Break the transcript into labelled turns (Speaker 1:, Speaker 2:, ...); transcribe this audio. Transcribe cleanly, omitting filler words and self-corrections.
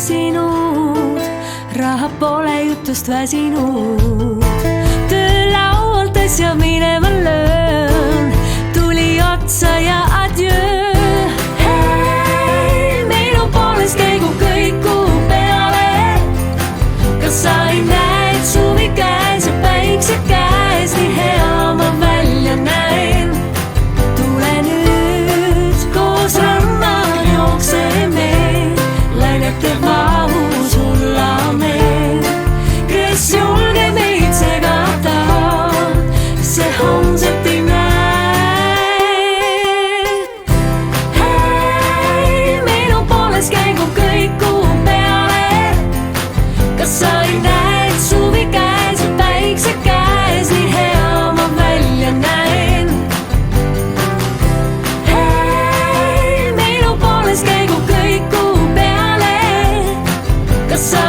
Speaker 1: tassinud, raha pole jutust väsinud. Töölaualt asja minema löön, tuli otsa ja adjöö. Hei, minu pooles käigu kõiku peale. Kas sa ei näe, et suvi käes ja päikse käes, nii hea ma välja näen. Tule nüüd, koos rannaga jookseme, läinete vahus hullame. Kes julge meid segada, see homset ei näe. Hei, minu pooles käigu kõiku peale. Kas sa ei näe, et suvi käes ja päikse käes, nii hea ma välja näen. Hei, minu pooles käigu kõiku peale. Kas sa